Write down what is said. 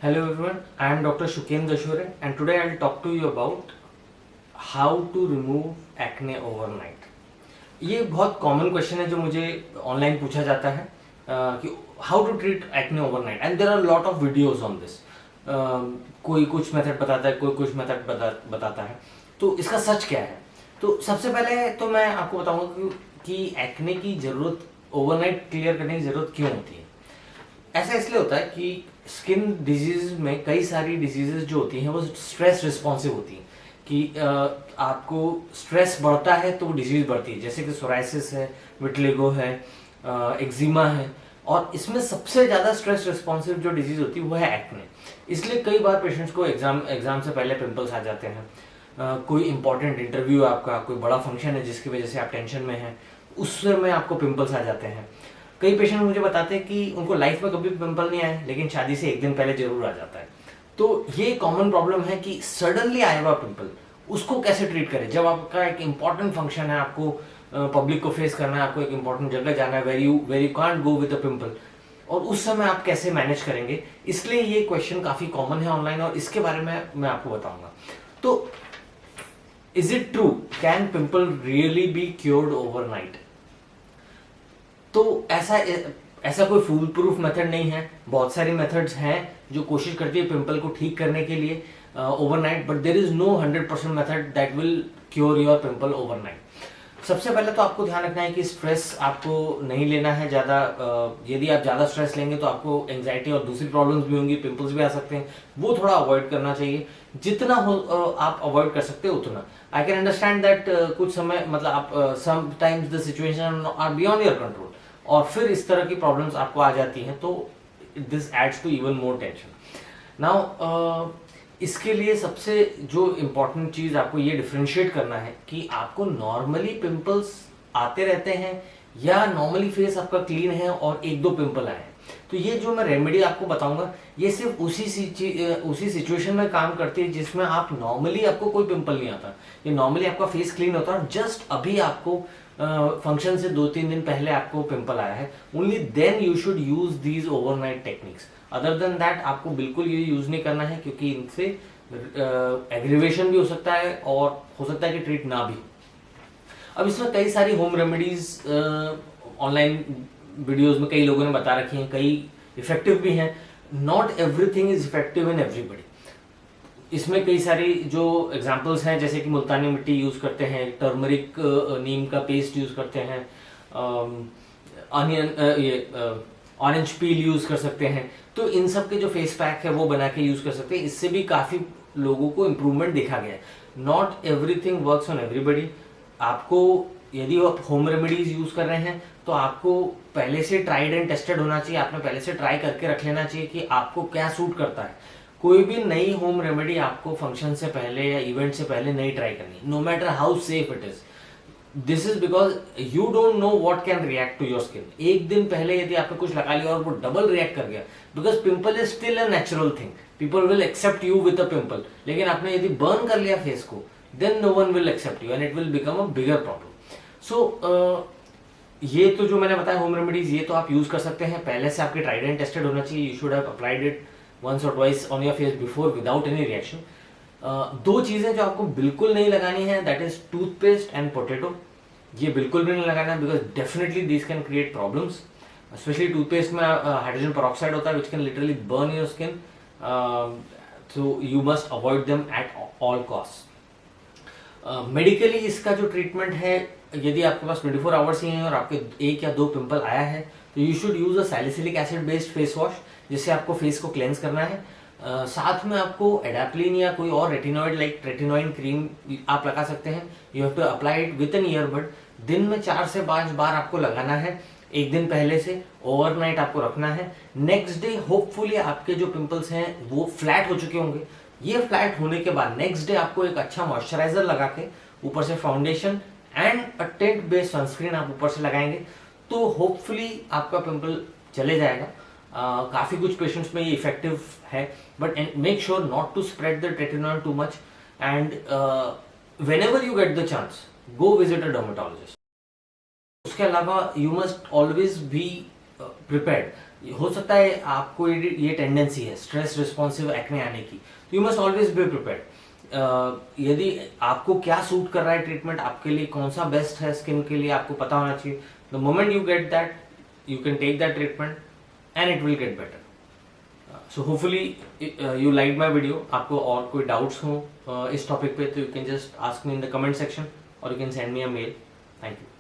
Hello everyone, I am Dr. Shuken Dashore and today I will talk to you about how to remove acne overnight. ये बहुत common question है जो मुझे online पूछा जाता है कि how to treat acne overnight and there are lot of videos on this. कोई कुछ मेथड बताता है, कोई कुछ मेथड बताता है. तो इसका सच क्या है? तो सबसे पहले तो मैं आपको बताऊंगा कि एक्ने की जरूरत ओवरनाइट क्लियर करने की जरूरत क्यों होती है. ऐसा इसलिए होता है कि स्किन डिजीज में कई सारी डिजीजेस जो होती हैं वो स्ट्रेस रिस्पॉन्सिव होती हैं कि आपको स्ट्रेस बढ़ता है तो वो डिजीज बढ़ती है, जैसे कि सोराइसिस है, विटलिगो है, एक्जिमा है. और इसमें सबसे ज़्यादा स्ट्रेस रिस्पॉन्सिव जो डिजीज होती है वो है एक्ने. इसलिए कई बार पेशेंट्स को एग्जाम से पहले पिंपल्स आ जाते हैं. कोई इंपॉर्टेंट इंटरव्यू है आपका, कोई बड़ा फंक्शन है जिसकी वजह से आप टेंशन में हैं, उस समय आपको पिंपल्स आ जाते हैं. कई पेशेंट मुझे बताते हैं कि उनको लाइफ में कभी पिंपल नहीं आए लेकिन शादी से एक दिन पहले जरूर आ जाता है. तो ये कॉमन प्रॉब्लम है कि सडनली आया हुआ पिंपल, उसको कैसे ट्रीट करें. जब आपका एक इंपॉर्टेंट फंक्शन है, आपको पब्लिक को फेस करना है, आपको एक इंपॉर्टेंट जगह जाना है where you can't go with a pimple, और उस समय आप कैसे मैनेज करेंगे. इसलिए ये क्वेश्चन काफी कॉमन है ऑनलाइन और इसके बारे में मैं आपको बताऊंगा. तो is it true, can pimple really be cured overnight? तो ऐसा कोई फूल प्रूफ मेथड नहीं है. बहुत सारी मेथड्स हैं जो कोशिश करती है पिंपल को ठीक करने के लिए overnight, but there is no 100% method that will cure your pimple overnight. सबसे पहले तो आपको ध्यान रखना है कि स्ट्रेस आपको नहीं लेना है ज़्यादा. यदि आप ज़्यादा स्ट्रेस लेंगे तो आपको एंजाइटी और दूसरी प्रॉब्लम्स भी होंगी, पिंपल्स भी आ सकते हैं. वो थोड़ा अवॉइड करना चाहिए. जितना हो आप अवॉइड कर सकते हो उतना. आई कैन अंडरस्टैंड दैट कुछ समय मतलब आप sometimes the situation are beyond your control और फिर इस तरह की प्रॉब्लम्स आपको आ जाती हैं, तो this adds to even more tension. Now इसके लिए सबसे जो इम्पोर्टेंट चीज़ आपको ये डिफ्रेंशिएट करना है कि आपको नॉर्मली पिंपल्स आते रहते हैं या नॉर्मली फेस आपका क्लीन है और एक दो पिंपल आए हैं. तो ये जो मैं रेमेडी आपको बताऊंगा ये सिर्फ उसी सिचुएशन में काम करती है जिसमें आप नॉर्मली आपको कोई पिंपल नहीं आता. ये नॉर्मली आपका फेस क्लीन होता है और जस्ट अभी आपको फंक्शन से 2-3 दिन पहले आपको पिंपल आया है. Only then you should use these overnight techniques. Other than that आपको बिल्कुल ये यूज नहीं करना है क्योंकि इनसे एग्रीवेशन भी हो सकता है और हो सकता है कि ट्रीट ना भी. अब इसमें कई सारी होम रेमेडीज ऑनलाइन वीडियोस में कई लोगों ने बता रखी हैं, कई इफेक्टिव भी हैं. Not everything is effective in everybody. इसमें कई सारी जो एग्जांपल्स हैं जैसे कि मुल्तानी मिट्टी यूज करते हैं, टर्मरिक नीम का पेस्ट यूज करते हैं, ऑरेंज पील यूज कर सकते हैं. तो इन सब के जो फेस पैक है वो बना के यूज कर सकते हैं. इससे भी काफी लोगों को इम्प्रूवमेंट देखा गया है. Not everything works on everybody. आपको यदि आप होम रेमेडीज यूज कर रहे हैं तो आपको पहले से ट्राइड एंड टेस्टेड होना चाहिए. आपने पहले से ट्राई करके रख लेना चाहिए कि आपको क्या सूट करता है. कोई भी नई होम रेमेडी आपको फंक्शन से पहले या इवेंट से पहले नहीं ट्राई करनी, no matter how safe it is. This is because you don't know what can react to your skin. एक दिन पहले यदि आपने कुछ लगा लिया और वो डबल रिएक्ट कर गया, because pimple is still a natural thing, people will accept you with a pimple. लेकिन आपने यदि बर्न कर लिया फेस को, then no one will accept you and it will become a bigger problem. So ये तो जो मैंने बताया होम रेमेडीज, ये तो आप यूज कर सकते हैं. पहले से आपके ट्राइड एंड टेस्टेड होना चाहिए. You should have applied it once or twice on your face before without any reaction. दो चीजें जो आपको बिल्कुल नहीं लगानी है, that is toothpaste and potato. ये बिल्कुल भी नहीं लगाना है because definitely these can create problems. Especially toothpaste में hydrogen peroxide होता है which can literally burn your skin. So you must avoid them at all costs. Medically इसका जो ट्रीटमेंट है, यदि आपके पास 24 आवर्स ही हैं और आपके एक या दो पिंपल आया है तो you should use a salicylic acid based face wash जिससे आपको फेस को क्लेंस करना है. साथ में आपको एडाप्लिन या कोई और रेटिनॉइड लाइक रेटिनॉइन क्रीम आप लगा सकते हैं. You have to apply it with an earbud. दिन में 4 से 5 बार आपको लगाना है. एक दिन पहले से ओवरनाइट आपको रखना है. नेक्स्ट डे होपफुली आपके जो पिंपल्स हैं वो फ्लैट हो चुके होंगे. ये फ्लैट होने के बाद नेक्स्ट डे आपको एक अच्छा मॉइस्चराइजर लगा के ऊपर से foundation and a tint based sunscreen आप ऊपर से लगाएंगे तो होपफुली आपका पिंपल चले जाएगा. काफी कुछ पेशेंट्स में ये इफेक्टिव है, but make sure not to spread the retinol too much and whenever you get the chance go visit a dermatologist. उसके अलावा you must always be prepared. हो सकता है आपको ये टेंडेंसी है स्ट्रेस रिस्पॉन्सिव एक्ने आने की, तो you must always be prepared. यदि आपको क्या सूट कर रहा है ट्रीटमेंट, आपके लिए कौन सा बेस्ट है स्किन के लिए, आपको पता होना चाहिए। The moment you get that, you can take that treatment and it will get better. So hopefully you like my video. आपको और कोई डाउट्स हो इस टॉपिक पे तो you can just ask me in the comment section और you can send me a mail. Thank you.